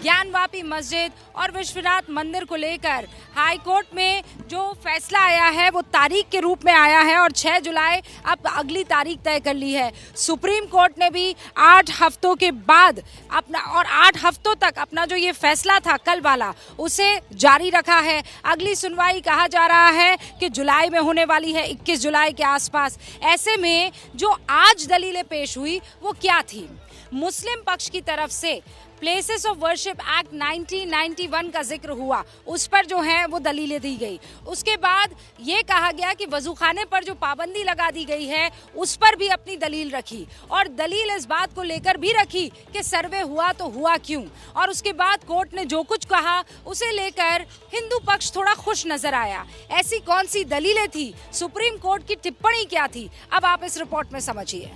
ज्ञानवापी मस्जिद और विश्वनाथ मंदिर को लेकर हाई कोर्ट में जो फैसला आया है वो तारीख के रूप में आया है और 6 जुलाई अब अगली तारीख तय कर ली है। सुप्रीम कोर्ट ने भी 8 हफ्तों के बाद अपना और 8 हफ्तों तक अपना जो ये फैसला था कल वाला उसे जारी रखा है। अगली सुनवाई कहा जा रहा है कि जुलाई में होने वाली है, 21 जुलाई के आसपास। ऐसे में जो आज दलीलें पेश हुई वो क्या थी? मुस्लिम पक्ष की तरफ से प्लेसेस ऑफ वर्शिप एक्ट 1991 का जिक्र हुआ, उस पर जो है वो दलीलें दी गई। उसके बाद ये कहा गया कि वजूखाने पर जो पाबंदी लगा दी गई है उस पर भी अपनी दलील रखी और दलील इस बात को लेकर भी रखी कि सर्वे हुआ तो हुआ क्यों। और उसके बाद कोर्ट ने जो कुछ कहा उसे लेकर हिंदू पक्ष थोड़ा खुश नजर आया। ऐसी कौन सी दलीलें थी, सुप्रीम कोर्ट की टिप्पणी क्या थी, अब आप इस रिपोर्ट में समझिए।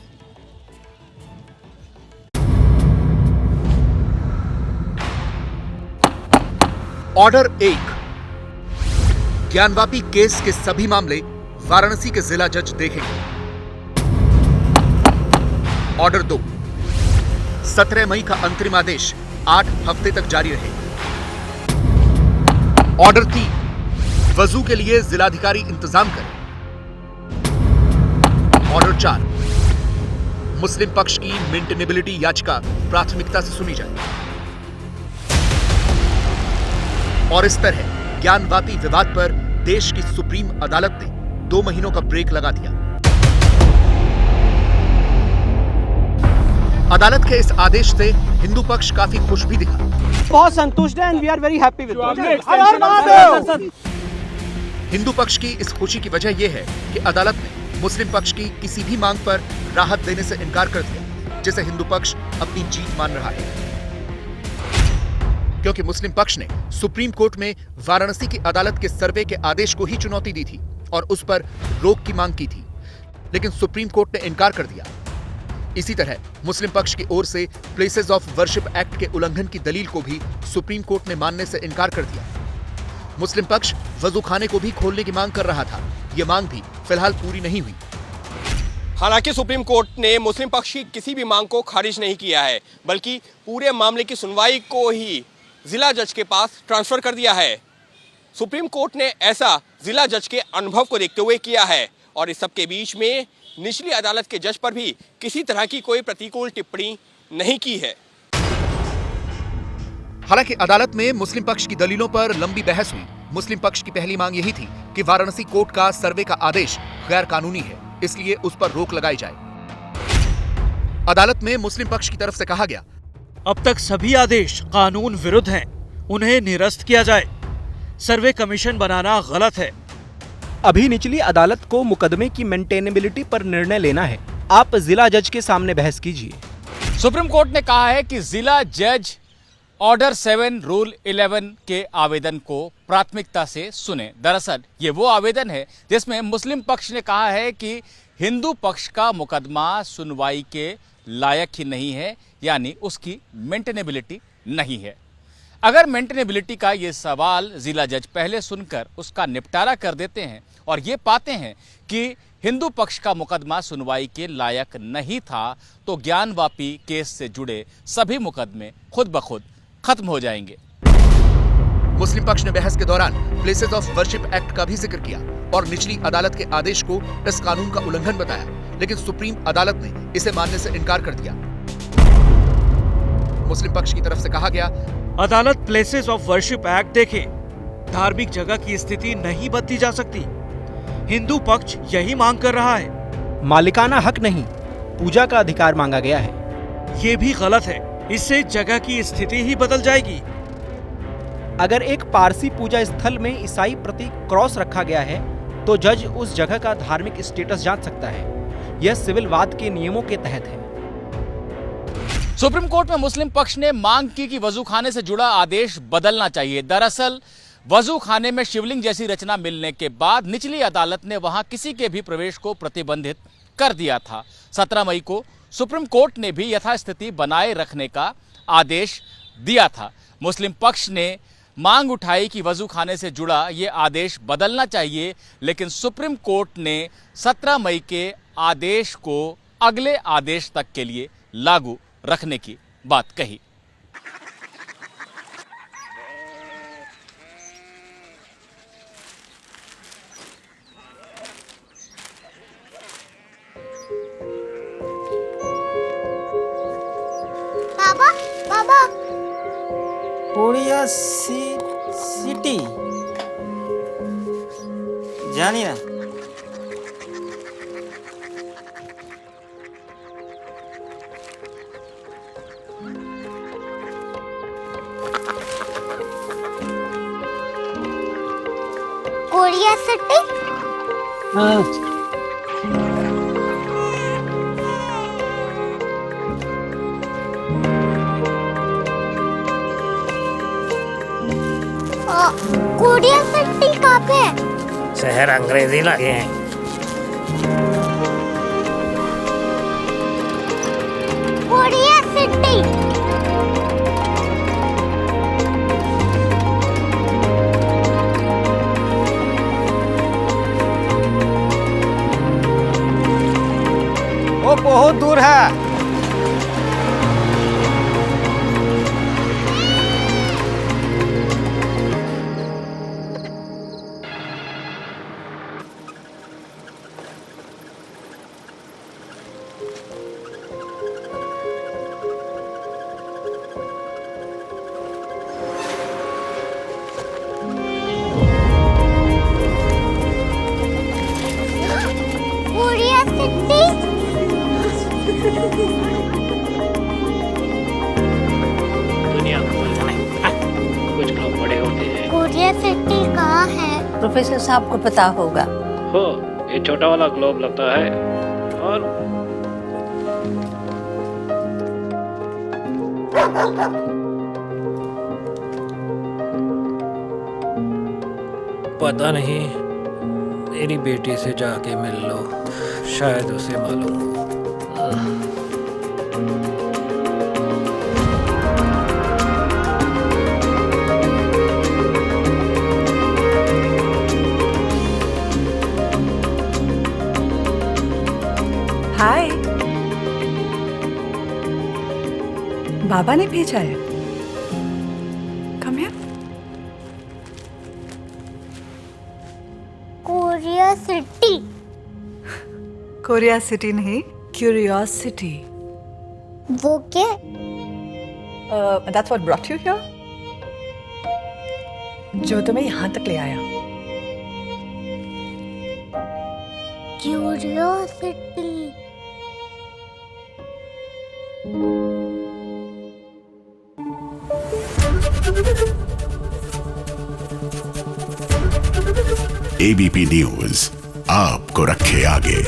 ऑर्डर 1, ज्ञानवापी केस के सभी मामले वाराणसी के जिला जज देखेंगे। ऑर्डर 2, 17 मई का अंतरिम आदेश 8 हफ्ते तक जारी रहेगा। ऑर्डर 3, वजू के लिए जिलाधिकारी इंतजाम करें। ऑर्डर 4, मुस्लिम पक्ष की मेंटेनेबिलिटी याचिका प्राथमिकता से सुनी जाए। और इस तरह ज्ञानवापी विवाद पर देश की सुप्रीम अदालत ने 2 महीनों का ब्रेक लगा दिया। अदालत के इस आदेश से हिंदू पक्ष काफी खुश भी दिखा। बहुत संतुष्ट हैं and we are very happy with it. Hindu पक्ष की इस खुशी की वजह यह है कि अदालत ने मुस्लिम पक्ष की किसी भी मांग पर राहत देने से इनकार कर दिया, जिसे हिंदू पक्ष अपनी जीत मान रहा है। क्योंकि मुस्लिम पक्ष ने सुप्रीम कोर्ट में वाराणसी की अदालत के सर्वे के आदेश को ही चुनौती दी थी और उस पर रोक की मांग की थी, लेकिन सुप्रीम कोर्ट ने इनकार कर दिया। इसी तरह मुस्लिम पक्ष की ओर से प्लेसेस ऑफ वर्शिप एक्ट के उल्लंघन की दलील को भी सुप्रीम कोर्ट ने मानने से इनकार कर दिया। मुस्लिम पक्ष वजूखाने को भी खोलने की मांग कर रहा था। यह मांग भी फिलहाल पूरी नहीं हुई। हालांकि सुप्रीम कोर्ट ने मुस्लिम पक्ष की किसी भी मांग को खारिज नहीं किया है, बल्कि पूरे मामले की सुनवाई को ही जिला जज के पास ट्रांसफर कर दिया है। सुप्रीम कोर्ट ने ऐसा जिला जज के अनुभव को देखते हुए किया है और इस सब के बीच में निचली अदालत के जज पर भी किसी तरह की कोई प्रतिकूल टिप्पणी नहीं की है। हालांकि अदालत में मुस्लिम पक्ष की दलीलों पर लंबी बहस हुई। मुस्लिम पक्ष की पहली मांग यही थी कि वाराणसी कोर्ट का सर्वे का आदेश गैर कानूनी है, इसलिए उस पर रोक लगाई जाए। अदालत में मुस्लिम पक्ष की तरफ से कहा गया, अब तक सभी आदेश कानून विरुद्ध हैं, उन्हें निरस्त किया जाए। सर्वे कमीशन बनाना गलत है। अभी निचली अदालत को मुकदमे की मेंटेनेबिलिटी पर निर्णय लेना है। आप जिला जज के सामने बहस कीजिए। सुप्रीम कोर्ट ने कहा है कि जिला जज ऑर्डर 7 रूल 11 के आवेदन को प्राथमिकता से सुने। दरअसल ये वो आवेदन है जिसमें मुस्लिम पक्ष ने कहा है कि हिंदू पक्ष का मुकदमा सुनवाई के लायक ही नहीं है, यानी उसकी मेंटेनेबिलिटी नहीं है। अगर मेंटेनेबिलिटी का ये सवाल जिला जज पहले सुनकर उसका निपटारा कर देते हैं और ये पाते हैं कि हिंदू पक्ष का मुकदमा सुनवाई के लायक नहीं था, तो ज्ञानवापी केस से जुड़े सभी मुकदमे खुद ब खुद खत्म हो जाएंगे। मुस्लिम पक्ष ने बहस के दौरान प्लेसेस ऑफ वर्शिप एक्ट का भी जिक्र किया और निचली अदालत के आदेश को इस कानून का उल्लंघन बताया, लेकिन सुप्रीम अदालत ने इसे मानने से इनकार कर दिया। मुस्लिम पक्ष की तरफ से कहा गया, अदालत प्लेसेस ऑफ वर्शिप एक्ट देखे, धार्मिक जगह की स्थिति नहीं बदली जा सकती। हिंदू पक्ष यही मांग कर रहा है। मालिकाना हक नहीं, पूजा का अधिकार मांगा गया है। ये भी गलत है, इससे जगह की स्थिति ही बदल जाएगी। अगर एक पारसी पूजा स्थल में ईसाई प्रतीक क्रॉस रखा गया है तो जज उस जगह का धार्मिक स्टेटस जांच सकता है। यह सिविल वाद के नियमों के तहत है। सुप्रीम कोर्ट में मुस्लिम पक्ष ने मांग की कि वजूखाने से जुड़ा आदेश बदलना चाहिए। दरअसल वजूखाने में शिवलिंग जैसी रचना मिलने के बाद निचली अदालत ने वहां किसी के भी प्रवेश को प्रतिबंधित कर दिया था। 17 मई को सुप्रीम कोर्ट ने भी यथास्थिति बनाए रखने का आदेश दिया था। मुस्लिम पक्ष ने मांग उठाई कि वजूखाने से जुड़ा ये आदेश बदलना चाहिए, लेकिन सुप्रीम कोर्ट ने 17 मई के आदेश को अगले आदेश तक के लिए लागू रखने की बात कही। कोरिया सिटी जानी ना। Korea city. कोरिया सिटी कहाँ पे है? शहर अंग्रेजी लगे हैं। Korea city. वो बहुत दूर है। Korea city. दुनिया को नहीं, कुछ लोग बड़े होते हैं। कोरिया सिटी कहाँ है? प्रोफेसर साहब को पता होगा। हो, ये छोटा वाला ग्लोब लगता है और पता नहीं, मेरी बेटी से जाके मिल लो, शायद उसे मालूम हो। हाय, बाबा ने भेजा है। Come here. Korea city. Korea city नहीं, क्यूरियोसिटी। वो क्या? That's what brought you here. जो तुम्हें यहाँ तक ले आया। क्यूरियोसिटी। एबीपी न्यूज आपको रखे आगे।